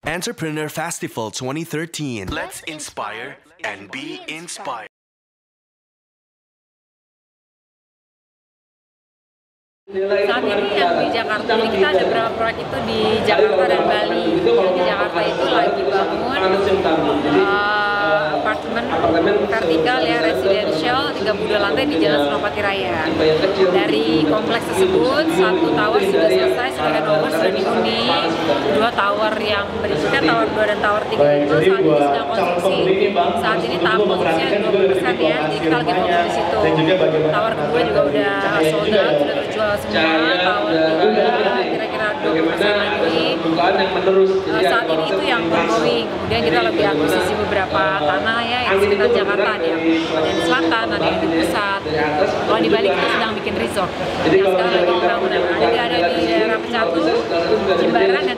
Entrepreneur Festival 2013. Let's inspire and be inspired. Saat ini yang di Jakarta, jadi kita ada beberapa proyek itu di Jakarta dan Bali. Yang di Jakarta itu lagi bangun apartemen vertikal ya, residential 32 lantai di Jalan Senopati Raya. Dari kompleks tersebut, 1 tower sudah selesai, sudah handover, sudah dihuni. 2 tower yang berikutnya, tower 2 dan tower 3 itu saat ini sedang konstruksi. Saat ini tahap konstruksinya 20% ya, jadi kita lagi fokus di situ. Tower kedua juga udah sold out, sudah terjual semua. Tower 3 kira-kira 20% lagi. Saat ini itu yang ongoing. Kemudian kita lebih akuisisi beberapa tanah ya, yang sekitar Jakarta, ada yang di selatan, ada yang di pusat. Kalau di Bali kita sedang bikin resort. Yang sekarang lagi pembangunan. Ada di daerah Pecatu, Jimbaran, dan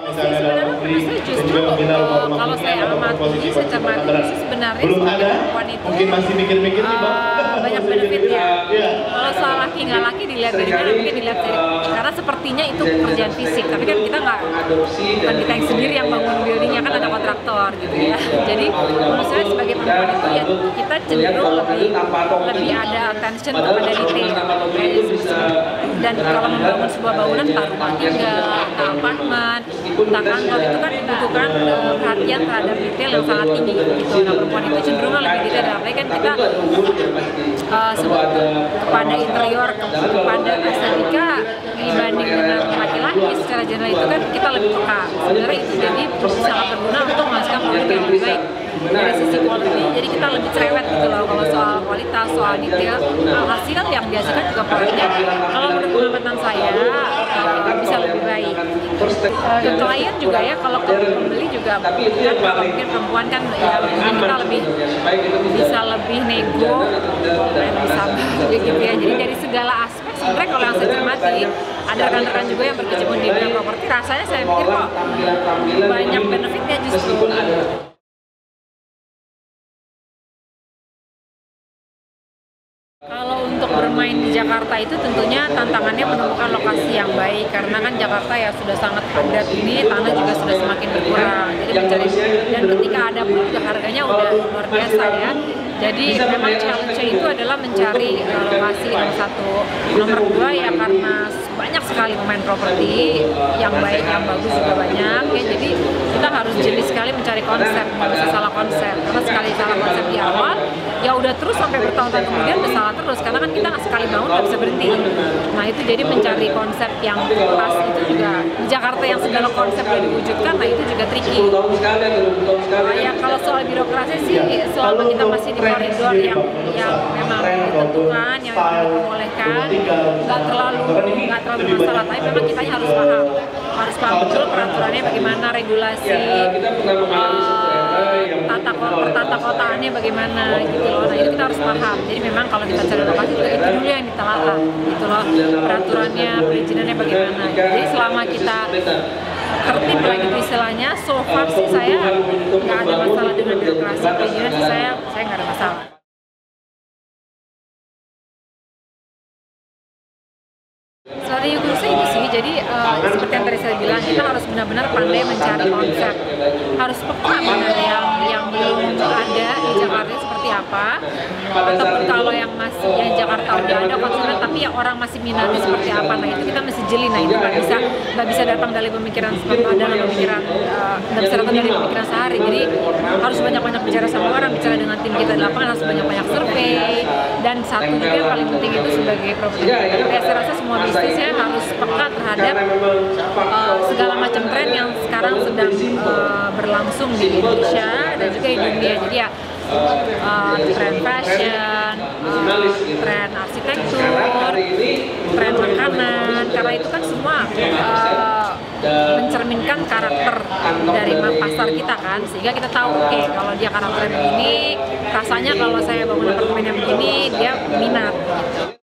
sebenarnya justru kalau saya amati, saya cermati sebenarnya sebagai perempuan itu banyak benefit ya. Kalau soal laki nggak laki dilihat dari mana, mungkin dilihat dari karena sepertinya itu pekerjaan fisik, tapi kan kita nggak, bukan kita yang sendiri yang bangun buildingnya, kan ada kontraktor gitu ya. Jadi menurut saya sebagai perempuan itu ya kita cenderung lebih ada attention kepada detail. Dan kalau membangun sebuah bangunan, entah rumah tinggal, entah apartemen, entah kantor, itu kan dibutuhkan perhatian terhadap detail yang sangat tinggi gitu. Nah, perempuan itu cenderung lebih detail, apalagi kan kita kepada interior, kepada estetika dibanding dengan laki-laki secara general itu kan kita lebih peka. Sebenarnya itu jadi sangat berguna untuk menghasilkan produk yang lebih baik dari sisi quality. Jadi kita lebih cerewet gitu loh kalau soal kualitas, soal detail. Hasil yang dihasilkan juga produknya kalau menurut pengamatan saya bisa lebih baik. Ke klien juga ya, kalau ke pembeli juga kan, kalau mungkin perempuan kan ya kita lebih bisa lebih nego, lebih sabar gitu ya. Jadi dari segala aspek sebenarnya kalau yang saya cermati, ada rekan-rekan juga yang berkecimpung di bidang properti, rasanya saya pikir kok banyak benefitnya justru. Kalau untuk bermain di Jakarta itu tentunya tantangannya menemukan lokasi yang baik, karena kan Jakarta ya sudah sangat padat ini, tanah juga sudah semakin berkurang. Jadi mencari, dan ketika ada pun juga harganya udah luar biasa ya. Jadi memang challenge-nya itu adalah mencari lokasi nomor 1. Nomor 2 ya karena banyak sekali pemain properti yang baik, yang bagus juga banyak ya. Jadi kita harus jeli sekali mencari konsep, nggak bisa salah konsep. Karena sekali salah konsep di awal, ya udah terus sampai bertahun-tahun kemudian udah salah terus. Karena kan kita sekali bangun nggak bisa berhenti. Nah itu jadi mencari konsep yang pas itu juga di Jakarta yang segala konsep udah diwujudkan, nah itu juga tricky. Ya kalau soal birokrasi sih selama kita masih di koridor yang memang ditentukan, yang diperbolehkan, nggak terlalu masalah, tapi memang kita harus paham betul peraturannya bagaimana, regulasi, tata kotaannya bagaimana gitu loh. Nah itu kita harus paham. Jadi memang kalau kita cari lokasi itu dulu yang ditelaah gitu loh, peraturannya, perizinannya bagaimana. Jadi selama kita tertib lagi istilahnya, so far sih saya nggak ada masalah dengan birokrasi, perizinan sih saya nggak ada masalah. Strategi khususnya itu sih, jadi seperti yang tadi saya bilang, kita harus benar-benar pandai mencari konsep, harus peka benar yang belum ada di Jakarta seperti apa, ataupun kalau yang Jakarta udah ada konsepnya tapi yang orang masih minati seperti apa. Nah itu kita mesti jeli. Nah itu nggak bisa datang dari pemikiran sehari. Jadi harus banyak-banyak bicara sama orang, bicara dengan tim kita di lapangan, harus banyak-banyak survei. Dan satu juga yang paling penting itu sebagai properti, saya rasa semua bisnis ya harus peka terhadap segala macam tren yang sekarang sedang berlangsung di Indonesia dan juga di dunia. Jadi ya tren fashion, tren arsitektur, tren makanan, karena itu kan semua mencerminkan karakter dari pasar kita kan, sehingga kita tahu oke, kalau dia karakternya begini, rasanya kalau saya bangun apartemen yang begini dia minat gitu.